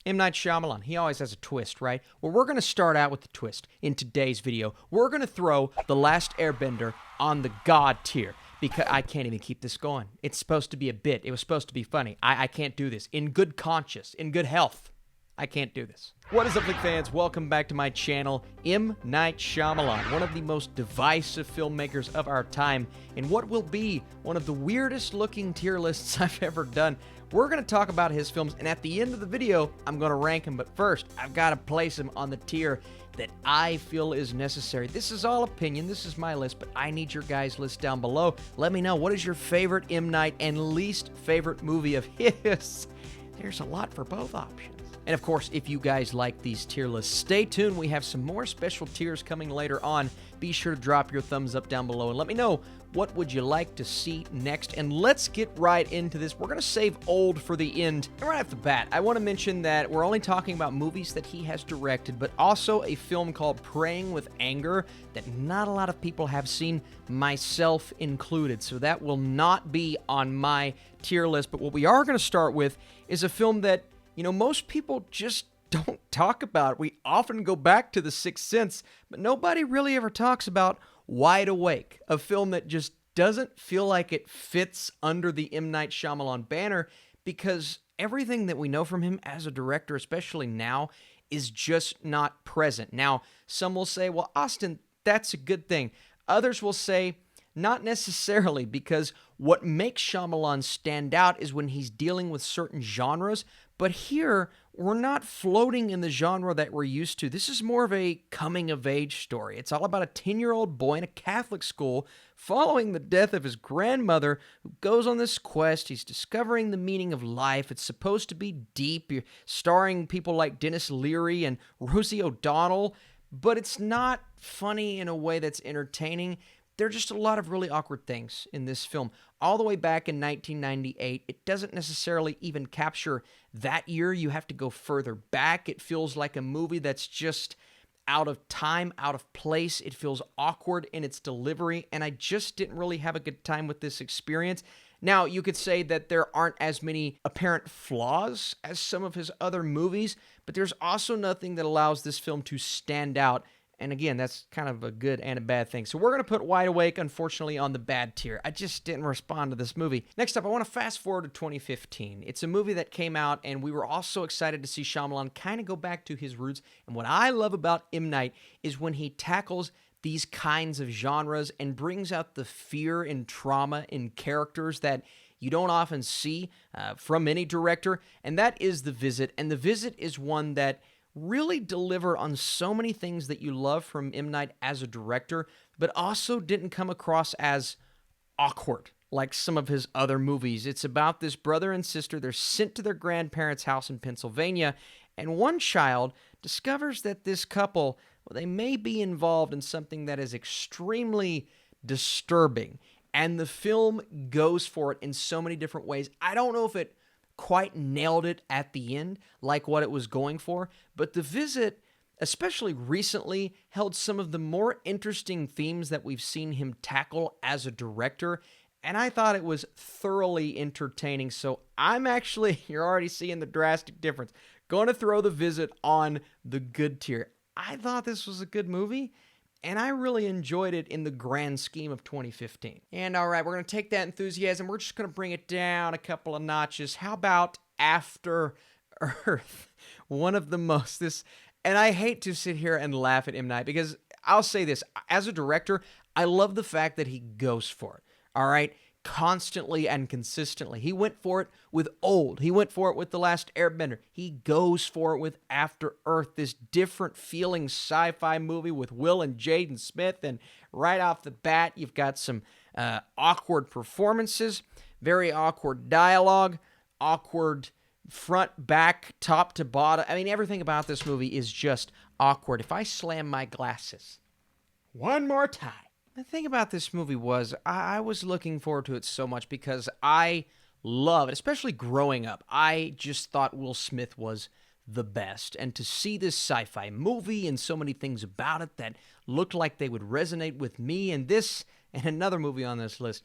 M. Night Shyamalan, he always has a twist, right? Well, we're going to start out with the twist in today's video. We're going to throw The Last Airbender on the God tier because I can't even keep this going. It's supposed to be a bit. It was supposed to be funny. I can't do this. In good conscience, in good health, I can't do this. What is up, Flick fans? Welcome back to my channel. M. Night Shyamalan, one of the most divisive filmmakers of our time, in what will be one of the weirdest looking tier lists I've ever done. We're going to talk about his films, and at the end of the video, I'm going to rank him, but first, I've got to place him on the tier that I feel is necessary. This is all opinion, this is my list, but I need your guys' list down below. Let me know, what is your favorite M. Night and least favorite movie of his? There's a lot for both options. And of course, if you guys like these tier lists, stay tuned. We have some more special tiers coming later on. Be sure to drop your thumbs up down below and let me know what would you like to see next. And let's get right into this. We're going to save old for the end. And right off the bat, I want to mention that we're only talking about movies that he has directed, but also a film called Praying with Anger that not a lot of people have seen, myself included. So that will not be on my tier list. But what we are going to start with is a film that, you know, most people just don't talk about. We often go back to The Sixth Sense, but nobody really ever talks about Wide Awake, a film that just doesn't feel like it fits under the M. Night Shyamalan banner because everything that we know from him as a director, especially now, is just not present. Now, some will say, well, Austin, that's a good thing. Others will say, not necessarily, because what makes Shyamalan stand out is when he's dealing with certain genres, but here, we're not floating in the genre that we're used to. This is more of a coming-of-age story. It's all about a 10-year-old boy in a Catholic school following the death of his grandmother who goes on this quest. He's discovering the meaning of life. It's supposed to be deep, starring people like Dennis Leary and Rosie O'Donnell, but it's not funny in a way that's entertaining. There are just a lot of really awkward things in this film. All the way back in 1998, it doesn't necessarily even capture that year. You have to go further back. It feels like a movie that's just out of time, out of place. It feels awkward in its delivery, and I just didn't really have a good time with this experience. Now, you could say that there aren't as many apparent flaws as some of his other movies, but there's also nothing that allows this film to stand out. And again, that's kind of a good and a bad thing. So we're going to put Wide Awake, unfortunately, on the bad tier. I just didn't respond to this movie. Next up, I want to fast forward to 2015. It's a movie that came out, and we were all so excited to see Shyamalan kind of go back to his roots. And what I love about M. Night is when he tackles these kinds of genres and brings out the fear and trauma in characters that you don't often see from any director, and that is The Visit. And The Visit is one that really delivered on so many things that you love from M. Night as a director, but also didn't come across as awkward like some of his other movies. It's about this brother and sister. They're sent to their grandparents' house in Pennsylvania, and one child discovers that this couple, well, they may be involved in something that is extremely disturbing, and the film goes for it in so many different ways. I don't know if it quite nailed it at the end, like what it was going for, but The Visit, especially recently, held some of the more interesting themes that we've seen him tackle as a director, and I thought it was thoroughly entertaining. So I'm actually, you're already seeing the drastic difference, going to throw The Visit on the good tier. I thought this was a good movie, and I really enjoyed it in the grand scheme of 2015. And all right, we're going to take that enthusiasm. We're just going to bring it down a couple of notches. How about After Earth? One of the most, and I hate to sit here and laugh at M. Night because I'll say this, as a director, I love the fact that he goes for it. All right? Constantly and consistently. He went for it with Old. He went for it with The Last Airbender. He goes for it with After Earth, this different feeling sci-fi movie with Will and Jaden Smith. And right off the bat, you've got some awkward performances, very awkward dialogue, awkward front, back, top to bottom. I mean, everything about this movie is just awkward. If I slam my glasses one more time. The thing about this movie was I was looking forward to it so much because I love it, especially growing up. I just thought Will Smith was the best. And to see this sci-fi movie and so many things about it that looked like they would resonate with me, and this and another movie on this list,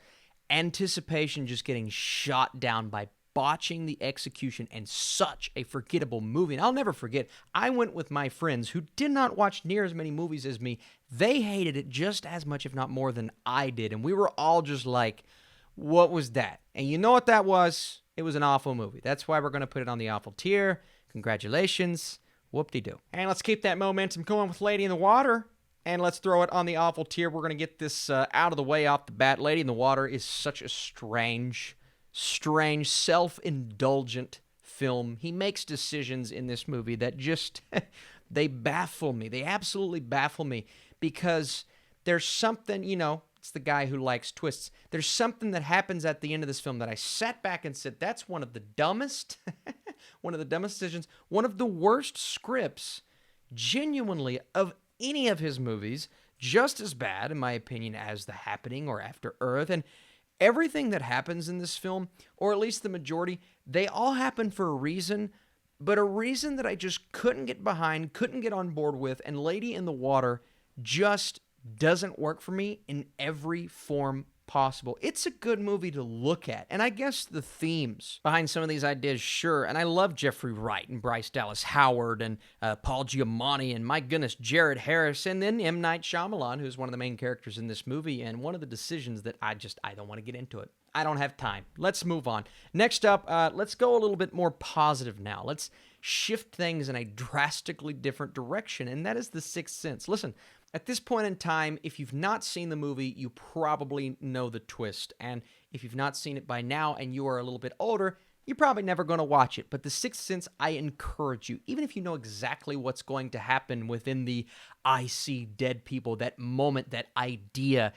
anticipation just getting shot down by botching the execution and such a forgettable movie. And I'll never forget, I went with my friends who did not watch near as many movies as me. They hated it just as much, if not more, than I did. And we were all just like, what was that? And you know what that was? It was an awful movie. That's why we're going to put it on the awful tier. Congratulations. Whoop-de-doo. And let's keep that momentum going with Lady in the Water. And let's throw it on the awful tier. We're going to get this out of the way off the bat. Lady in the Water is such a strange, self-indulgent film. He makes decisions in this movie that just, they baffle me. They absolutely baffle me because there's something, it's the guy who likes twists. There's something that happens at the end of this film that I sat back and said, that's one of the dumbest, decisions, one of the worst scripts, genuinely, of any of his movies, just as bad, in my opinion, as The Happening or After Earth. And everything that happens in this film, or at least the majority, they all happen for a reason, but a reason that I just couldn't get behind, couldn't get on board with, and Lady in the Water just doesn't work for me in every form possible. It's a good movie to look at, and I guess the themes behind some of these ideas, sure, and I love Jeffrey Wright and Bryce Dallas Howard and Paul Giamatti and, my goodness, Jared Harris, and then M. Night Shyamalan, who's one of the main characters in this movie, and one of the decisions that I don't want to get into it. I don't have time. Let's move on. Next up, let's go a little bit more positive now. Let's shift things in a drastically different direction, and that is The Sixth Sense. Listen, at this point in time, if you've not seen the movie, you probably know the twist. And if you've not seen it by now and you are a little bit older, you're probably never going to watch it. But The Sixth Sense, I encourage you, even if you know exactly what's going to happen within the I see dead people, that moment, that idea,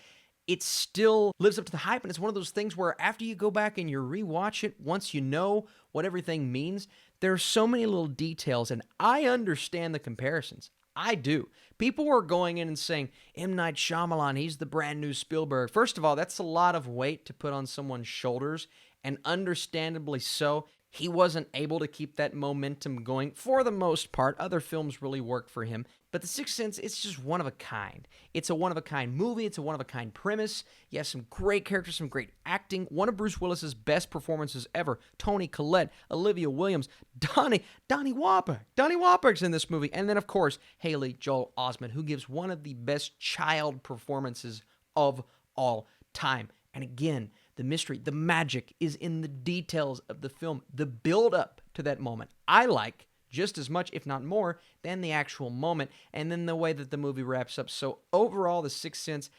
it still lives up to the hype. And it's one of those things where after you go back and you rewatch it, once you know what everything means, there are so many little details. And I understand the comparisons. I do. People were going in and saying, M. Night Shyamalan, he's the brand new Spielberg. First of all, that's a lot of weight to put on someone's shoulders, and understandably so. He wasn't able to keep that momentum going for the most part. Other films really worked for him. But The Sixth Sense, it's just one of a kind. It's a one-of-a-kind movie. It's a one-of-a-kind premise. You have some great characters, some great acting. One of Bruce Willis's best performances ever. Toni Collette, Olivia Williams, Donnie Wahlberg. Donnie Wahlberg's in this movie. And then, of course, Haley Joel Osment, who gives one of the best child performances of all time. And again, the mystery, the magic is in the details of the film. The build-up to that moment, I like just as much, if not more, than the actual moment, and then the way that the movie wraps up. So overall, The Sixth Sense,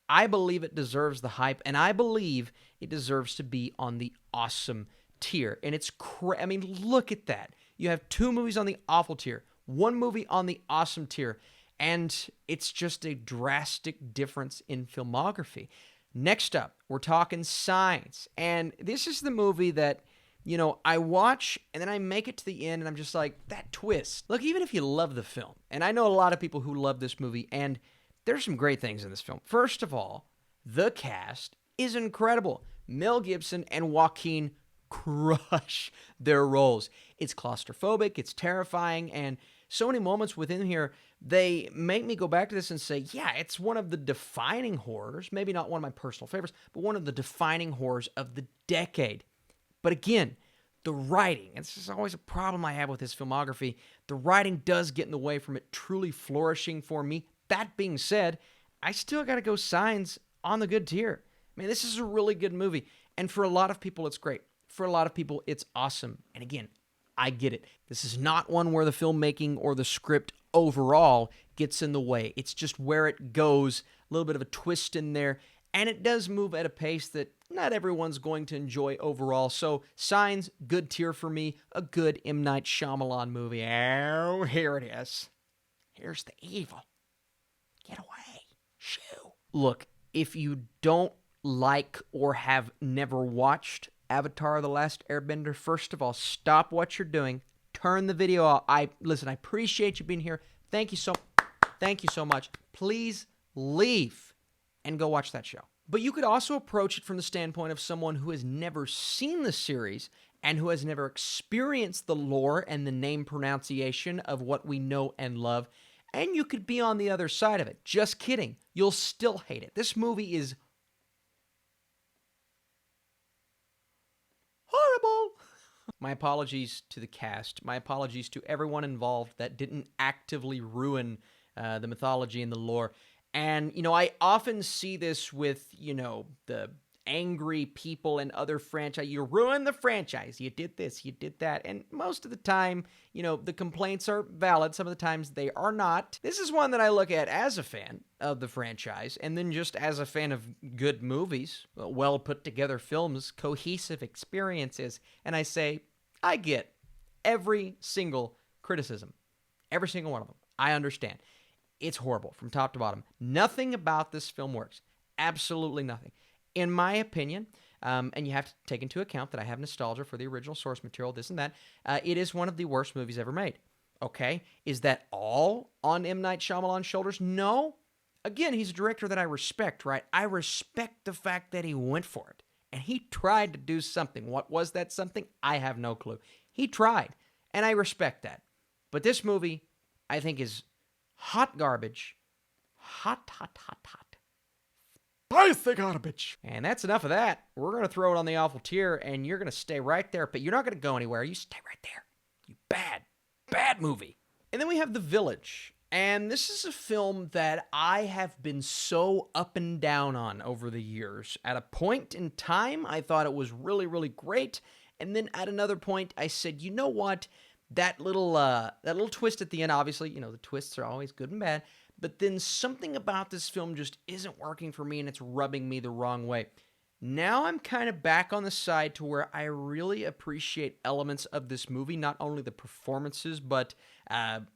I believe it deserves the hype, and I believe it deserves to be on the awesome tier. And it's I mean, look at that. You have two movies on the awful tier, one movie on the awesome tier, and it's just a drastic difference in filmography. Next up, we're talking Signs, and this is the movie that, I watch, and then I make it to the end, and I'm just like, that twist. Look, even if you love the film, and I know a lot of people who love this movie, and there's some great things in this film. First of all, the cast is incredible. Mel Gibson and Joaquin crush their roles. It's claustrophobic, it's terrifying, and so many moments within here, they make me go back to this and say, yeah, it's one of the defining horrors, maybe not one of my personal favorites, but one of the defining horrors of the decade. But again, the writing, and this is always a problem I have with his filmography, the writing does get in the way from it truly flourishing for me. That being said, I still got to go Signs on the good tier. I mean, this is a really good movie, and for a lot of people, it's great. For a lot of people, it's awesome. And again, I get it. This is not one where the filmmaking or the script overall gets in the way. It's just where it goes, a little bit of a twist in there, and it does move at a pace that not everyone's going to enjoy overall. So Signs, good tier for me, a good M. Night Shyamalan movie. Oh, here it is. Here's the evil. Get away. Shoo. Look, if you don't like or have never watched Avatar: The Last Airbender, first of all, stop what you're doing. Turn the video off. I appreciate you being here. Thank you so much. Please leave and go watch that show. But you could also approach it from the standpoint of someone who has never seen the series and who has never experienced the lore and the name pronunciation of what we know and love, and you could be on the other side of it. Just kidding. You'll still hate it. This movie is horrible. My apologies to the cast. My apologies to everyone involved that didn't actively ruin the mythology and the lore. And, I often see this with, the angry people and other franchise. You ruined the franchise. You did this, you did that. And most of the time, the complaints are valid. Some of the times they are not. This is one that I look at as a fan of the franchise, and then just as a fan of good movies, well put together films, cohesive experiences, and I say, I get every single criticism. Every single one of them. I understand. It's horrible from top to bottom. Nothing about this film works. Absolutely nothing. In my opinion, and you have to take into account that I have nostalgia for the original source material, this and that, it is one of the worst movies ever made. Okay? Is that all on M. Night Shyamalan's shoulders? No. Again, he's a director that I respect, right? I respect the fact that he went for it. And he tried to do something. What was that something? I have no clue. He tried. And I respect that. But this movie, I think, is hot garbage. Hot. Spicy garbage. And that's enough of that. We're going to throw it on the awful tier, and you're going to stay right there. But you're not going to go anywhere. You stay right there. You bad movie. And then we have The Village. And this is a film that I have been so up and down on over the years. At a point in time, I thought it was really, really great. And then at another point, I said, you know what? That little twist at the end, obviously, the twists are always good and bad. But then something about this film just isn't working for me, and it's rubbing me the wrong way. Now I'm kind of back on the side to where I really appreciate elements of this movie, not only the performances, but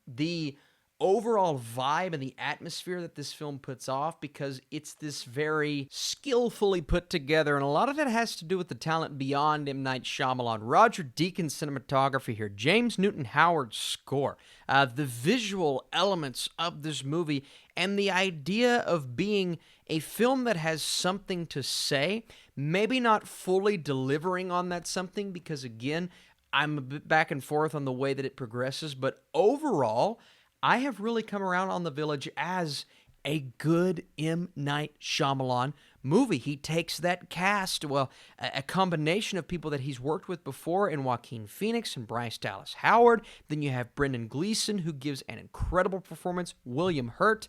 the overall vibe and the atmosphere that this film puts off, because it's this very skillfully put together, and a lot of that has to do with the talent beyond M. Night Shyamalan. Roger Deakins' cinematography here, James Newton Howard's score, the visual elements of this movie, and the idea of being a film that has something to say, maybe not fully delivering on that something, because again, I'm a bit back and forth on the way that it progresses, but overall, I have really come around on The Village as a good M. Night Shyamalan movie. He takes that cast, a combination of people that he's worked with before in Joaquin Phoenix and Bryce Dallas Howard. Then you have Brendan Gleeson, who gives an incredible performance. William Hurt.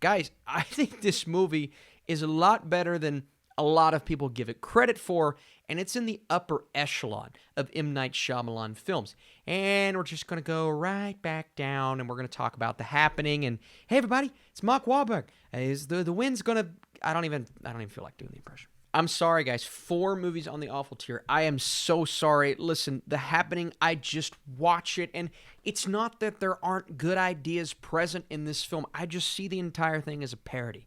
Guys, I think this movie is a lot better than a lot of people give it credit for, and it's in the upper echelon of M. Night Shyamalan films. And we're just going to go right back down, and we're going to talk about The Happening. And hey, everybody, it's Mark Wahlberg. Is the wind's going to... I don't even feel like doing the impression. I'm sorry, guys. 4 movies on the awful tier. I am so sorry. Listen, The Happening, I just watch it, and it's not that there aren't good ideas present in this film. I just see the entire thing as a parody.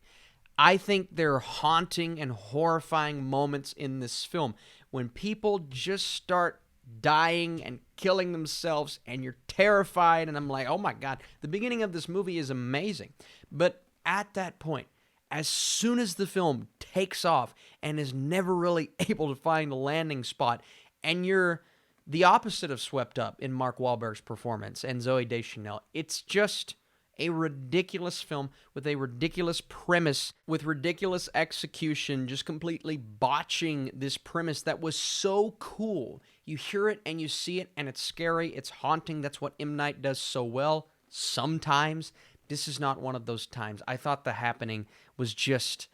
I think there are haunting and horrifying moments in this film when people just start dying and killing themselves, and you're terrified, and I'm like, oh my God, the beginning of this movie is amazing. But at that point, as soon as the film takes off and is never really able to find a landing spot, and you're the opposite of swept up in Mark Wahlberg's performance and Zooey Deschanel, it's just a ridiculous film with a ridiculous premise, with ridiculous execution, just completely botching this premise that was so cool. You hear it and you see it, and it's scary, it's haunting. That's what M. Night does so well. Sometimes. This is not one of those times. I thought The Happening was just...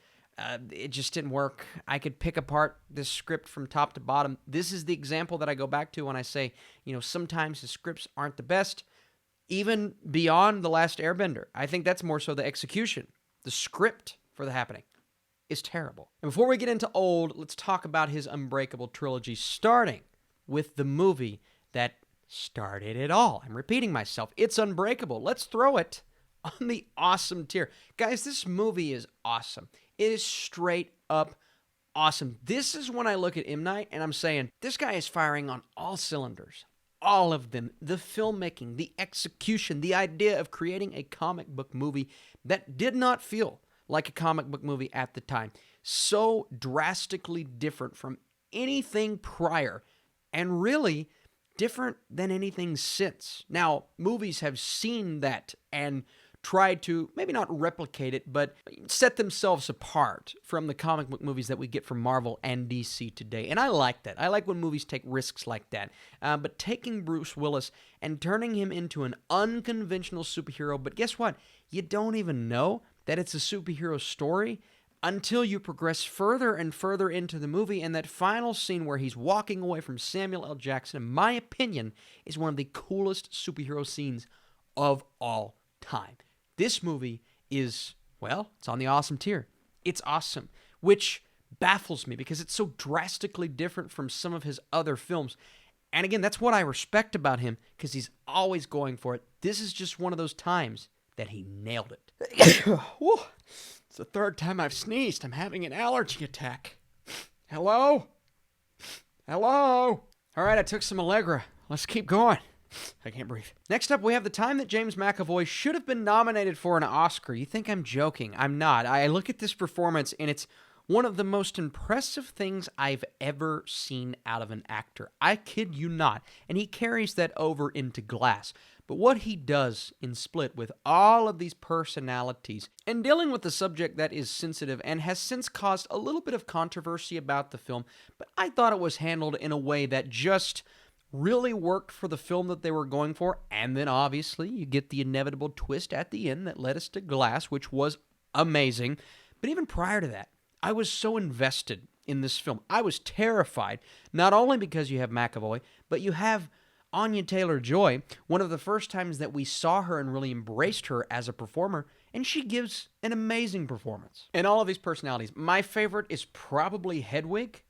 it just didn't work. I could pick apart this script from top to bottom. This is the example that I go back to when I say, sometimes the scripts aren't the best. Even beyond The Last Airbender, I think that's more so the execution. The script for The Happening is terrible. And before we get into old, let's talk about his Unbreakable trilogy, starting with the movie that started it all. I'm repeating myself. It's Unbreakable. Let's throw it on the awesome tier. Guys, this movie is awesome. It is straight up awesome. This is when I look at M. Night and I'm saying, this guy is firing on all cylinders. All of them. The filmmaking, the execution, the idea of creating a comic book movie that did not feel like a comic book movie at the time. So drastically different from anything prior, and really different than anything since. Now, movies have seen that and tried to maybe not replicate it, but set themselves apart from the comic book movies that we get from Marvel and DC today. And I like that. I like when movies take risks like that. But taking Bruce Willis and turning him into an unconventional superhero, but guess what? You don't even know that it's a superhero story until you progress further and further into the movie, and that final scene where he's walking away from Samuel L. Jackson, in my opinion, is one of the coolest superhero scenes of all time. This movie is, well, it's on the awesome tier. It's awesome, which baffles me because it's so drastically different from some of his other films. And again, that's what I respect about him, because he's always going for it. This is just one of those times that he nailed it. Whew. It's the third time I've sneezed. I'm having an allergy attack. Hello? Hello? All right, I took some Allegra. Let's keep going. I can't breathe. Next up, we have the time that James McAvoy should have been nominated for an Oscar. You think I'm joking? I'm not. I look at this performance, and it's one of the most impressive things I've ever seen out of an actor. I kid you not. And he carries that over into Glass. But what he does in Split with all of these personalities and dealing with the subject that is sensitive and has since caused a little bit of controversy about the film, but I thought it was handled in a way that just really worked for the film that they were going for. And then obviously you get the inevitable twist at the end that led us to Glass, which was amazing. But even prior to that, I was so invested in this film. I was terrified, not only because you have McAvoy, but you have Anya Taylor-Joy, one of the first times that we saw her and really embraced her as a performer, and she gives an amazing performance. And all of these personalities, my favorite is probably Hedwig.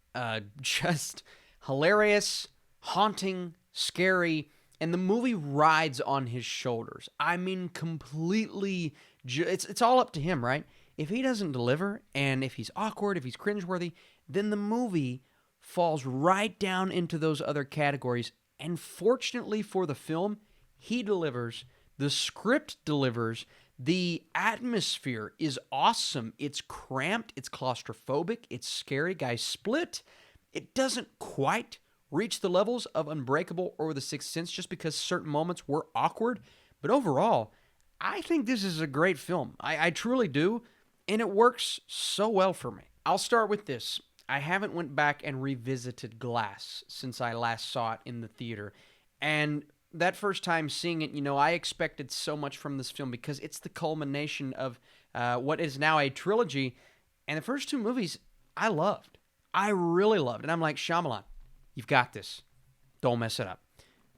Just hilarious, haunting, scary, and the movie rides on his shoulders. I mean, completely, it's all up to him, right? If he doesn't deliver, and if he's awkward, if he's cringeworthy, then the movie falls right down into those other categories. And fortunately for the film, he delivers. The script delivers. The atmosphere is awesome. It's cramped. It's claustrophobic. It's scary. Guys, Split, it doesn't quite reach the levels of Unbreakable or The Sixth Sense just because certain moments were awkward. But overall, I think this is a great film. I truly do. And it works so well for me. I'll start with this. I haven't went back and revisited Glass since I last saw it in the theater. And that first time seeing it, I expected so much from this film because it's the culmination of what is now a trilogy. And the first two movies, I loved. I really loved. And I'm like, Shyamalan, you've got this. Don't mess it up.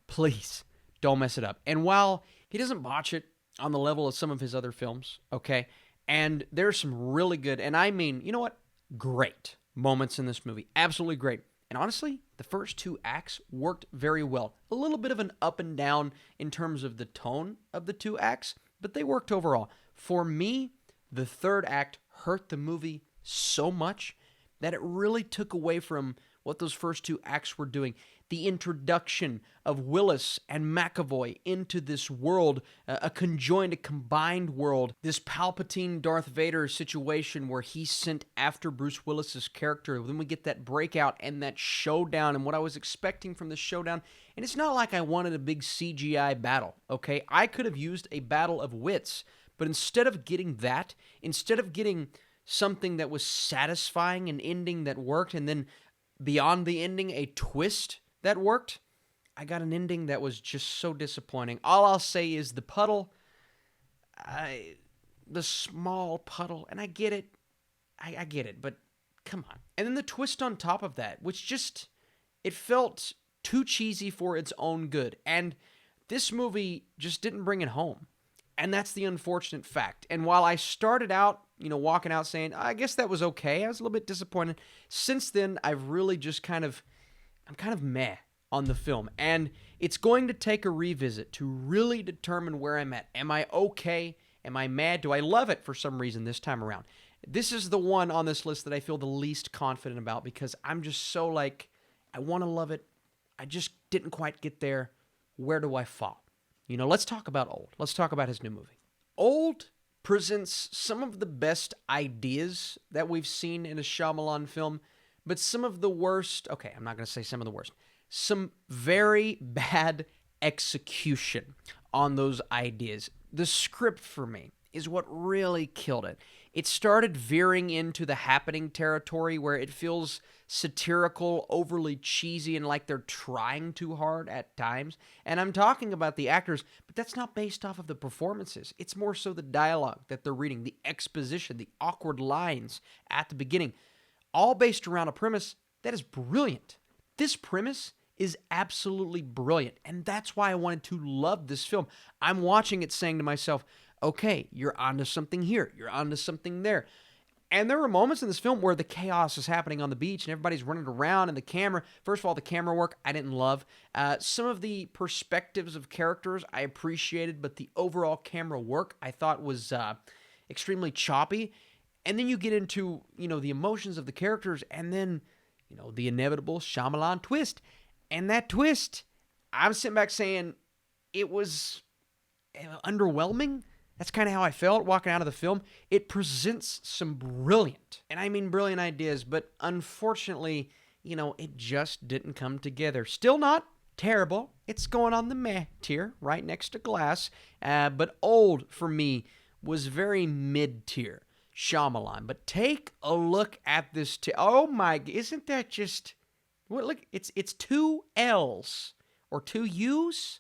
Please, don't mess it up. And while he doesn't botch it on the level of some of his other films, okay, and there's some really good, and I mean, you know what? Great moments in this movie. Absolutely great. And honestly, the first two acts worked very well. A little bit of an up and down in terms of the tone of the two acts, but they worked overall. For me, the third act hurt the movie so much that it really took away from what those first two acts were doing. The introduction of Willis and McAvoy into this world, a combined world, this Palpatine Darth Vader situation where he's sent after Bruce Willis's character. Then we get that breakout and that showdown and what I was expecting from the showdown. And it's not like I wanted a big CGI battle, okay? I could have used a battle of wits, but instead of getting that, instead of getting something that was satisfying, an ending that worked, and then beyond the ending, a twist that worked, I got an ending that was just so disappointing. All I'll say is the puddle, the small puddle, and I get it. I get it, but come on. And then the twist on top of that, which just, it felt too cheesy for its own good. And this movie just didn't bring it home. And that's the unfortunate fact. And while I started out, walking out saying, I guess that was okay, I was a little bit disappointed. Since then, I've really just I'm kind of meh on the film. And it's going to take a revisit to really determine where I'm at. Am I okay? Am I mad? Do I love it for some reason this time around? This is the one on this list that I feel the least confident about because I'm just so I want to love it. I just didn't quite get there. Where do I fall? Let's talk about Old. Let's talk about his new movie. Old presents some of the best ideas that we've seen in a Shyamalan film, but some of the worst, okay, I'm not going to say some of the worst, some very bad execution on those ideas. The script for me is what really killed it. It started veering into the happening territory where it feels satirical, overly cheesy, and like they're trying too hard at times. And I'm talking about the actors, but that's not based off of the performances. It's more so the dialogue that they're reading, the exposition, the awkward lines at the beginning, all based around a premise that is brilliant. This premise is absolutely brilliant, and that's why I wanted to love this film. I'm watching it saying to myself, okay, you're onto something here, you're onto something there. And there were moments in this film where the chaos is happening on the beach and everybody's running around, and the camera, first of all, the camera work I didn't love. Some of the perspectives of characters I appreciated, but the overall camera work I thought was extremely choppy. And then you get into, the emotions of the characters, and then, the inevitable Shyamalan twist. And that twist, I'm sitting back saying it was underwhelming. That's kind of how I felt walking out of the film. It presents some brilliant, and I mean brilliant ideas, but unfortunately, it just didn't come together. Still not terrible. It's going on the meh tier, right next to Glass. But Old, for me, was very mid-tier. Shyamalan. But take a look at this. Oh my, isn't that just... Well, look, it's 2 L's, or 2 U's,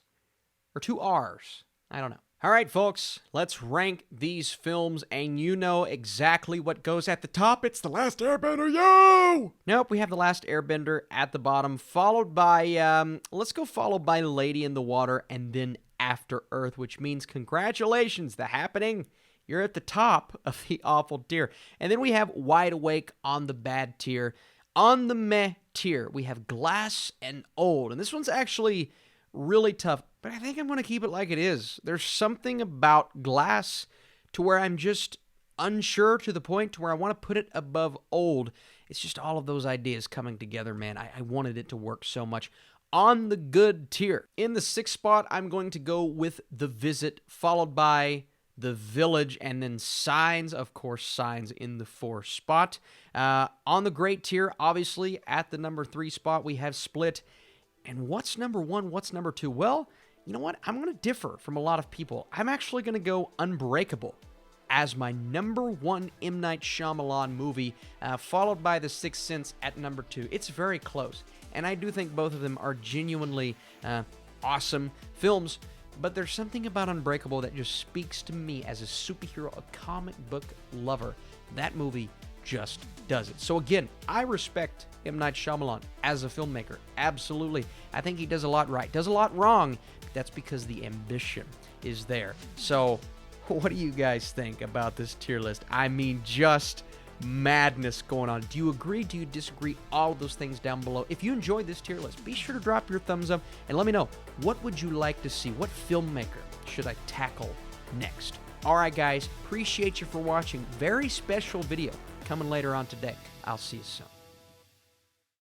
or 2 R's. I don't know. All right, folks, let's rank these films, and you know exactly what goes at the top. It's The Last Airbender, yo! Nope, we have The Last Airbender at the bottom, followed by, followed by Lady in the Water, and then After Earth, which means congratulations, The Happening. You're at the top of the awful tier. And then we have Wide Awake on the bad tier. On the meh tier, we have Glass and Old. And this one's actually really tough, but I think I'm going to keep it like it is. There's something about Glass to where I'm just unsure, to the point to where I want to put it above Old. It's just all of those ideas coming together, man. I wanted it to work so much. On the good tier, in the 6th spot, I'm going to go with The Visit, followed by The Village, and then Signs. Of course, Signs in the 4th spot. On the great tier, obviously, at the number 3 spot, we have Split. And what's number 1? What's number 2? Well, you know what? I'm going to differ from a lot of people. I'm actually going to go Unbreakable as my number 1 M. Night Shyamalan movie, followed by The Sixth Sense at number 2. It's very close, and I do think both of them are genuinely awesome films. But there's something about Unbreakable that just speaks to me as a superhero, a comic book lover. That movie just does it. So again, I respect M. Night Shyamalan as a filmmaker. Absolutely. I think he does a lot right. Does a lot wrong, but that's because the ambition is there. So what do you guys think about this tier list? I mean, just madness going on. Do you agree? Do you disagree? All of those things down below. If you enjoyed this tier list, be sure to drop your thumbs up and let me know, what would you like to see? What filmmaker should I tackle next? All right, guys, appreciate you for watching. Very special video coming later on today. I'll see you soon.